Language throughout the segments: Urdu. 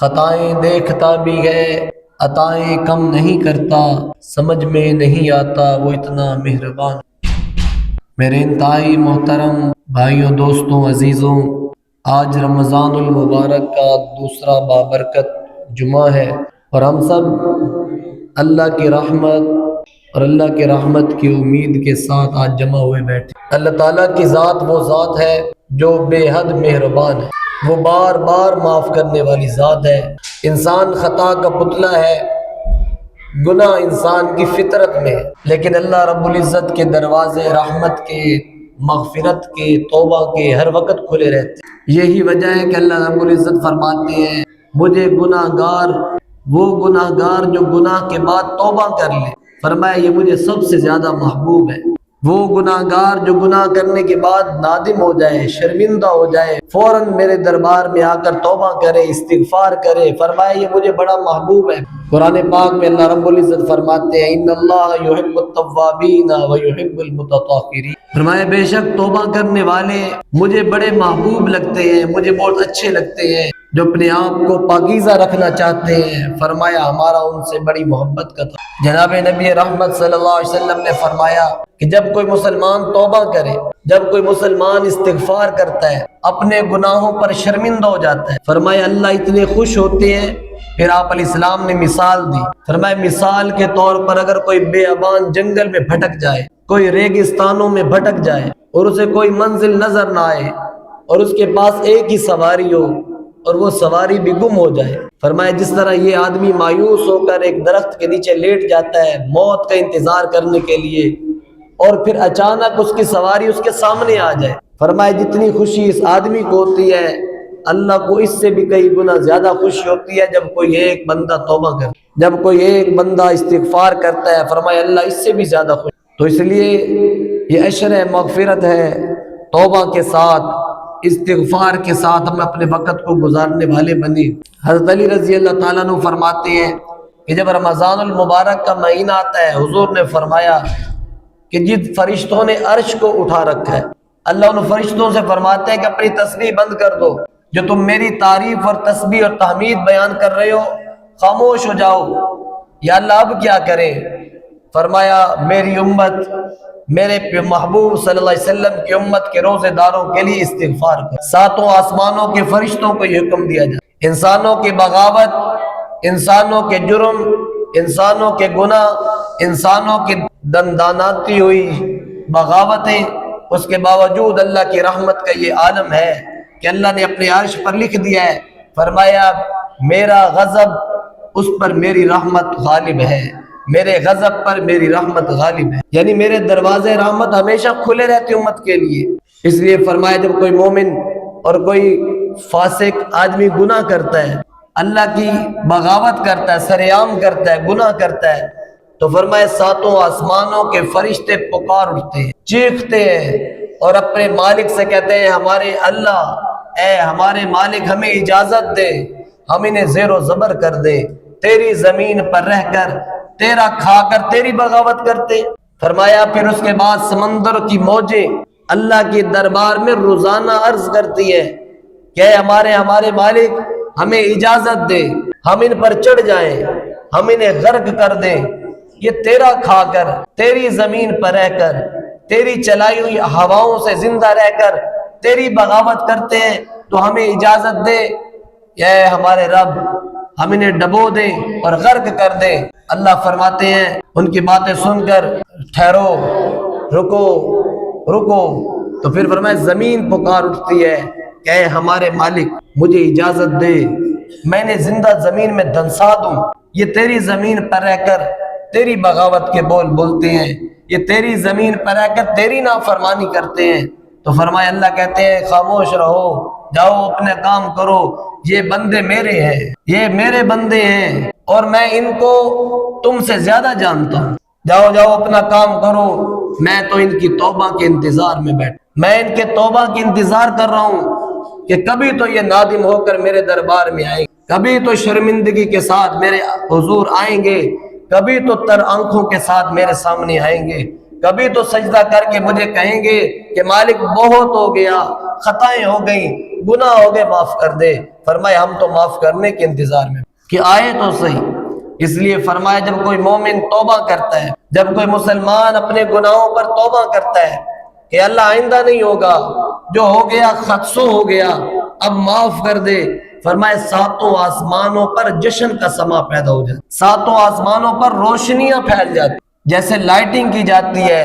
خطائیں دیکھتا بھی ہے عطائیں کم نہیں کرتا، سمجھ میں نہیں آتا وہ اتنا مہربان۔ میرے انتہائی محترم بھائیوں، دوستوں، عزیزوں، آج رمضان المبارک کا دوسرا بابرکت جمعہ ہے، اور ہم سب اللہ کی رحمت اور اللہ کی رحمت کی امید کے ساتھ آج جمع ہوئے بیٹھے۔ اللہ تعالیٰ کی ذات وہ ذات ہے جو بے حد مہربان ہے، وہ بار بار معاف کرنے والی ذات ہے۔ انسان خطا کا پتلا ہے، گناہ انسان کی فطرت میں ہے، لیکن اللہ رب العزت کے دروازے رحمت کے، مغفرت کے، توبہ کے ہر وقت کھلے رہتے ہیں۔ یہی وجہ ہے کہ اللہ رب العزت فرماتے ہیں مجھے وہ گناہ گار جو گناہ کے بعد توبہ کر لے، فرمایا یہ مجھے سب سے زیادہ محبوب ہے۔ وہ گناہ گار جو گناہ کرنے کے بعد نادم ہو جائے، شرمندہ ہو جائے، فوراً میرے دربار میں آ کر توبہ کرے، استغفار کرے، فرمایا یہ مجھے بڑا محبوب ہے۔ قرآن پاک میں اللہ رب العزت فرماتے ہیں ان اللہ یحب التوابین ویحب المتطہرین، فرمایا بے شک توبہ کرنے والے مجھے بڑے محبوب لگتے ہیں، مجھے بہت اچھے لگتے ہیں، جو اپنے آپ کو پاکیزہ رکھنا چاہتے ہیں۔ فرمایا ہمارا ان سے بڑی محبت کا تھا۔ جناب نبی رحمت صلی اللہ علیہ وسلم نے فرمایا کہ جب کوئی مسلمان توبہ کرے، جب کوئی مسلمان استغفار کرتا ہے، اپنے گناہوں پر شرمندہ ہو جاتا ہے، فرمایا اللہ اتنے خوش ہوتے ہیں۔ پھر آپ علیہ السلام نے مثال دی، فرمایا مثال کے طور پر اگر کوئی بیابان جنگل میں بھٹک جائے، کوئی ریگستانوں میں بھٹک جائے اور اسے کوئی منزل نظر نہ آئے، اور اس کے پاس ایک ہی سواری ہو اور وہ سواری بھی گم ہو جائے، فرمایا جس طرح یہ آدمی مایوس ہو کر ایک درخت کے نیچے لیٹ جاتا ہے موت کا انتظار کرنے کے لیے، اور پھر اچانک اس کی سواری اس کے سامنے آ جائے، فرمایا جتنی خوشی اس آدمی کو ہوتی ہے، اللہ کو اس سے بھی کئی گنا زیادہ خوشی ہوتی ہے جب کوئی ایک بندہ توبہ کرے، جب کوئی ایک بندہ استغفار کرتا ہے، فرمایا اللہ اس سے بھی زیادہ خوش۔ تو اس لیے یہ عشر مغفرت ہے، توبہ کے ساتھ، استغفار کے ساتھ ہم اپنے وقت کو گزارنے والے بنے۔ حضرت علی رضی اللہ تعالیٰ عنہ فرماتے ہیں کہ جب رمضان المبارک کا مہینہ آتا ہے، حضور نے فرمایا کہ جن فرشتوں نے عرش کو اٹھا رکھا ہے، اللہ ان فرشتوں سے فرماتے ہیں کہ اپنی تسبیح بند کر دو، جو تم میری تعریف اور تسبیح اور تحمید بیان کر رہے ہو خاموش ہو جاؤ۔ یا اللہ اب کیا کریں؟ فرمایا میری امت، میرے محبوب صلی اللہ علیہ وسلم کی امت کے روزے داروں کے لیے استغفار کر۔ ساتوں آسمانوں کے فرشتوں کو یہ حکم دیا جائے، انسانوں کی بغاوت، انسانوں کے جرم، انسانوں کے گناہ، انسانوں کی دنداناتی ہوئی بغاوتیں، اس کے باوجود اللہ کی رحمت کا یہ عالم ہے کہ اللہ نے اپنے عرش پر لکھ دیا ہے، فرمایا میرا غضب اس پر میری رحمت غالب ہے، میرے غضب پر میری رحمت غالب ہے، یعنی میرے دروازے رحمت ہمیشہ کھلے رہتے امت کے لیے۔ اس لیے فرمایا جب کوئی مومن اور کوئی فاسق آدمی گناہ کرتا ہے، اللہ کی بغاوت کرتا ہے، سرعام کرتا ہے، گناہ کرتا ہے، تو فرمایا ساتوں آسمانوں کے فرشتے پکار اٹھتے ہیں، چیختے ہیں اور اپنے مالک سے کہتے ہیں ہمارے اللہ، اے ہمارے مالک ہمیں اجازت دے، ہم انہیں زیر و زبر کر دے، تیری زمین پر رہ کر، تیرا کھا کر تیری بغاوت کرتے۔ فرمایا پھر اس کے بعد سمندر کی موجیں اللہ کے دربار میں روزانہ عرض کرتی ہے کہ اے ہمارے مالک ہمیں اجازت دے، ہم ان پر چڑھ جائیں، ہم انہیں غرق کر دیں، یہ تیرا کھا کر، تیری زمین پر رہ کر، تیری چلائی ہوئی ہواؤں سے زندہ رہ کر تیری بغاوت کرتے ہیں، تو ہمیں اجازت دے، اے ہمارے رب ہم انہیں ڈبو دے اور غرق کر دے۔ اللہ فرماتے ہیں ان کی باتیں سن کر ٹھہرو، رکو، تو پھر فرمایا زمین پکار اٹھتی ہے کہ اے ہمارے مالک مجھے اجازت دے، میں نے زندہ زمین میں دنسا دوں، یہ تیری زمین پر رہ کر تیری بغاوت کے بول بولتے ہیں، یہ تیری زمین پر رہ کر تیری نافرمانی کرتے ہیں۔ تو فرمایا اللہ کہتے ہیں خاموش رہو، جاؤ اپنے کام کرو، یہ بندے میرے ہیں، یہ میرے بندے ہیں اور میں ان کو تم سے زیادہ جانتا ہوں، جاؤ اپنا کام کرو، میں تو ان کی توبہ کے انتظار میں میں ان کے توبہ کی انتظار کر رہا ہوں کہ کبھی تو یہ نادم ہو کر میرے دربار میں آئیں گے، کبھی تو شرمندگی کے ساتھ میرے حضور آئیں گے، کبھی تو تر آنکھوں کے ساتھ میرے سامنے آئیں گے، کبھی تو سجدہ کر کے مجھے کہیں گے کہ مالک بہت ہو گیا، خطائیں ہو گئیں، گناہ ہو گئے، معاف کر دے۔ فرمایا ہم تو معاف کرنے کے انتظار میں کہ آئے تو صحیح۔ اس لیے فرمایا جب کوئی مومن توبہ کرتا ہے، جب کوئی مسلمان اپنے گناہوں پر توبہ کرتا ہے کہ اللہ آئندہ نہیں ہوگا، جو ہو گیا خدشو ہو گیا، اب معاف کر دے، فرمائے ساتوں آسمانوں پر جشن کا سما پیدا ہو جاتا، ساتوں آسمانوں پر روشنیاں پھیل جاتی، جیسے لائٹنگ کی جاتی ہے،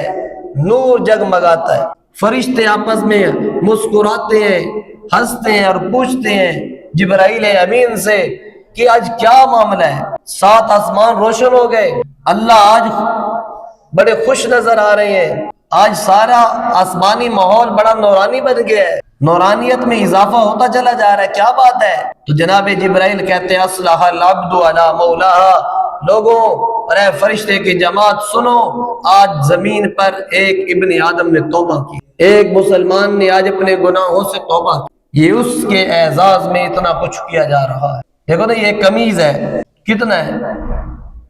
نور جگمگاتا ہے، فرشتے آپس میں مسکراتے ہیں، ہنستے ہیں اور پوچھتے ہیں جبرائیل امین سے کہ آج کیا معاملہ ہے، 7 آسمان روشن ہو گئے، اللہ آج بڑے خوش نظر آ رہے ہیں، آج سارا آسمانی ماحول بڑا نورانی بن گیا ہے، نورانیت میں اضافہ ہوتا چلا جا رہا ہے، کیا بات ہے؟ تو جناب جبرائیل کہتے ہیں اصلح العبد علی مولاہا، لوگوں اور اے فرشتے کی جماعت سنو، آج زمین پر ایک ابن آدم نے توبہ کی، ایک مسلمان نے آج اپنے گناہوں سے توبہ کی، یہ اس کے اعزاز میں اتنا کچھ کیا جا رہا ہے۔ دیکھو نا یہ قمیض ہے، کتنا ہے؟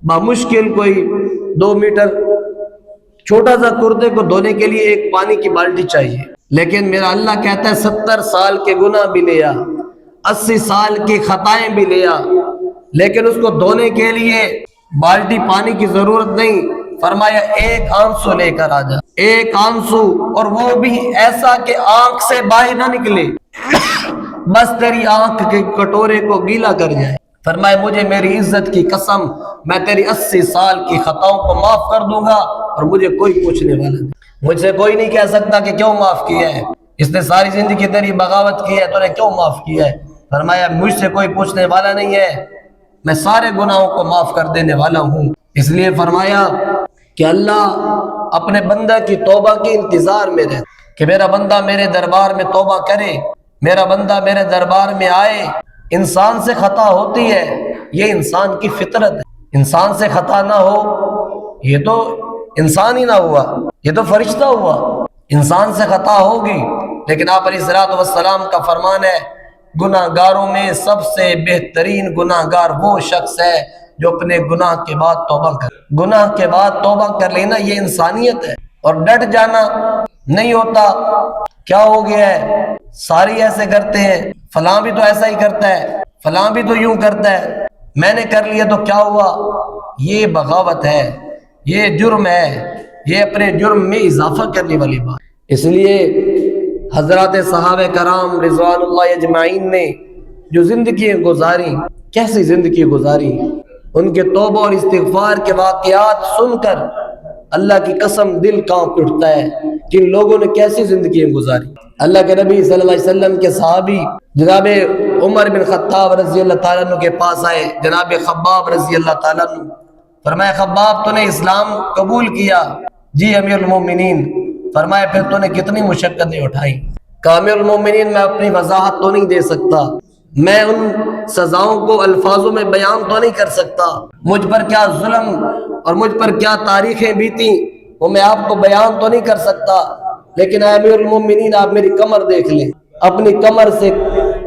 بمشکل کوئی 2 میٹر، چھوٹا سا کرتے کو دھونے کے لیے ایک پانی کی بالٹی چاہیے، لیکن میرا اللہ کہتا ہے 70 سال کے گناہ بھی لیا، 80 سال کی خطائیں بھی لیا، لیکن اس کو دھونے کے لیے بالٹی پانی کی ضرورت نہیں، فرمایا ایک آنسو لے کر آ جا، ایک آنسو، اور وہ بھی ایسا کہ آنکھ سے باہر نہ نکلے، بس تیری آنکھ کے کٹورے کو گیلا کر جائے۔ فرمائے مجھے میری عزت کی قسم، میں تیری 80 سال کی خطاؤں کو معاف کر دوں گا اور مجھے کوئی پوچھنے والا نہیں، مجھ سے کوئی نہیں کہہ سکتا کہ کیوں معاف کیا ہے، اس نے ساری زندگی تیری بغاوت کی ہے، تو نے کیوں معاف کیا ہے؟ فرمایا مجھ سے کوئی پوچھنے والا نہیں ہے، میں سارے گناہوں کو معاف کر دینے والا ہوں۔ اس لیے فرمایا کہ اللہ اپنے بندہ کی توبہ کے انتظار میں رہے کہ میرا بندہ میرے دربار میں توبہ کرے، میرا بندہ میرے دربار میں آئے۔ انسان سے خطا ہوتی ہے، یہ انسان کی فطرت ہے، انسان سے خطا نہ ہو یہ تو انسان ہی نہ ہوا، یہ تو فرشتہ ہوا، انسان سے خطا ہوگی، لیکن آپ علیہ الصلوۃ والسلام کا فرمان ہے گناہ گاروں میں سب سے بہترین گناہ گار وہ شخص ہے جو اپنے گناہ کے بعد توبہ کرے۔ گناہ کے بعد توبہ کر لینا یہ انسانیت ہے، اور ڈٹ جانا نہیں ہوتا، کیا ہو گیا ہے ساری ایسے کرتے ہیں، فلاں بھی تو ایسا ہی کرتا ہے، فلاں بھی تو یوں کرتا ہے، میں نے کر لیا تو کیا ہوا؟ یہ بغاوت ہے، یہ جرم ہے، یہ اپنے جرم میں اضافہ کرنے والی بات۔ اس لیے حضرات صحابہ کرام رضوان اللہ اجمعین نے جو زندگی گزاری، کیسی زندگی گزاری، ان کے توبہ اور استغفار کے واقعات سن کر اللہ کی قسم دل کانپ اٹھتا ہے کہ ان لوگوں نے کیسی زندگی گزاری۔ اللہ کے نبی صلی اللہ علیہ وسلم کے صحابی جناب عمر بن خطاب رضی اللہ تعالیٰ عنہ کے پاس آئے، جناب خباب رضی اللہ تعالیٰ عنہ، فرمایا خباب تو نے اسلام قبول کیا؟ جی امیر المومنین۔ فرمایا پھر تو نے کتنی مشقتیں اٹھائی؟ کہا امیر المومنین میں اپنی وضاحت تو نہیں دے سکتا، میں ان سزاؤں کو الفاظوں میں بیان تو نہیں کر سکتا، مجھ پر کیا ظلم اور مجھ پر کیا تاریخیں بیتی وہ میں آپ کو بیان تو نہیں کر سکتا، لیکن اے امیر المومنین آپ میری کمر دیکھ لیں۔ اپنی کمر سے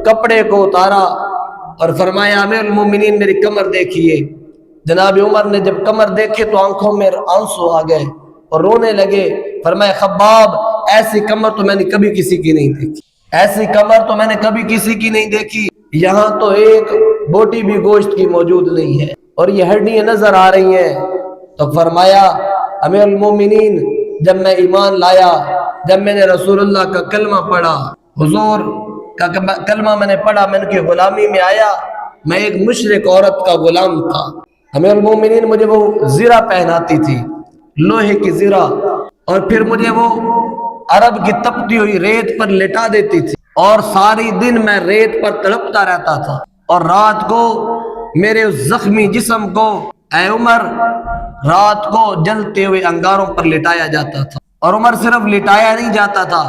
کپڑے کو اتارا اور فرمایا امیر المومنین میری کمر دیکھیے۔ جناب عمر نے جب کمر دیکھے تو آنکھوں میں آنسو آ گئے اور رونے لگے۔ فرمایا خباب ایسی کمر تو میں نے کبھی کسی کی نہیں دیکھی، ایسی کمر تو میں نے کبھی کسی کی نہیں دیکھی، یہاں تو ایک بوٹی بھی گوشت کی موجود نہیں ہے اور یہ ہڈیاں نظر آ رہی ہیں۔ تو فرمایا امیر المومنین جب میں ایمان لایا، جب میں نے رسول اللہ کا کلمہ پڑھا، حضور کا کلمہ میں نے پڑھا، میں ان کی غلامی میں آیا، میں ایک مشرک عورت کا غلام تھا، امیر المومنین مجھے وہ زرہ پہناتی تھی، لوہے کی زرہ، اور پھر مجھے وہ عرب کی تپتی ہوئی ریت پر لٹا دیتی تھی، اور ساری دن میں ریت پر تڑپتا رہتا تھا، اور رات کو میرے اس زخمی جسم کو اے عمر رات کو جلتے ہوئے انگاروں پر لٹایا جاتا تھا، اور عمر صرف لٹایا نہیں جاتا تھا،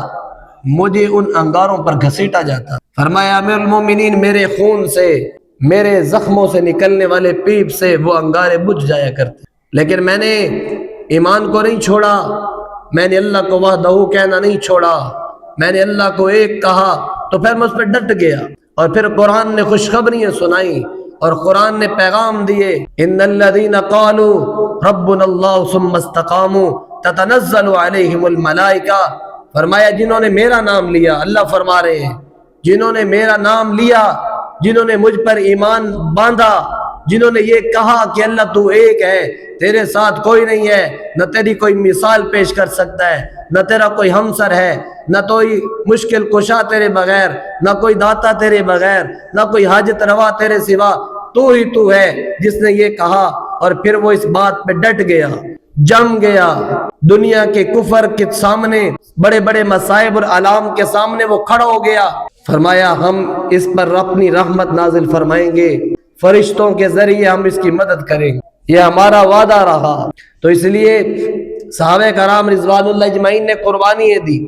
مجھے ان انگاروں پر گھسیٹا جاتا۔ فرمایا امیر المومنین میرے خون سے، میرے زخموں سے نکلنے والے پیپ سے وہ انگارے بجھ جایا کرتے، لیکن میں نے ایمان کو نہیں چھوڑا، میں نے اللہ کو وحدہ کہنا نہیں چھوڑا، میں نے اللہ کو ایک کہا، تو پھر میں اس پہ ڈٹ گیا، اور پھر قرآن نے خوشخبریاں سنائی اور قرآن نے پیغام دیے، ان الذین قالوا ربنا اللہ ثم استقاموا تتنزل علیہم الملائکہ، فرمایا جنہوں نے میرا نام لیا، اللہ فرما رہے ہیں جنہوں نے میرا نام لیا، جنہوں نے مجھ پر ایمان باندھا، جنہوں نے یہ کہا کہ اللہ تو ایک ہے، تیرے ساتھ کوئی نہیں ہے، نہ تیری کوئی مثال پیش کر سکتا ہے، نہ تیرا کوئی ہمسر ہے، نہ کوئی مشکل کشا تیرے بغیر، نہ کوئی داتا تیرے بغیر، نہ کوئی حاجت روا تیرے سوا، تو ہی تو ہے جس نے یہ کہا، اور پھر وہ اس بات پہ ڈٹ گیا، جم گیا، دنیا کے کفر کے سامنے، بڑے بڑے مصائب اور علام کے سامنے وہ کھڑا ہو گیا، فرمایا ہم اس پر اپنی رحمت نازل فرمائیں گے، فرشتوں کے ذریعے ہم اس کی مدد کریں گے، یہ ہمارا وعدہ رہا۔ تو اس لیے صحابہ کرام رضوان اللہ اجمعین نے قربانی دی۔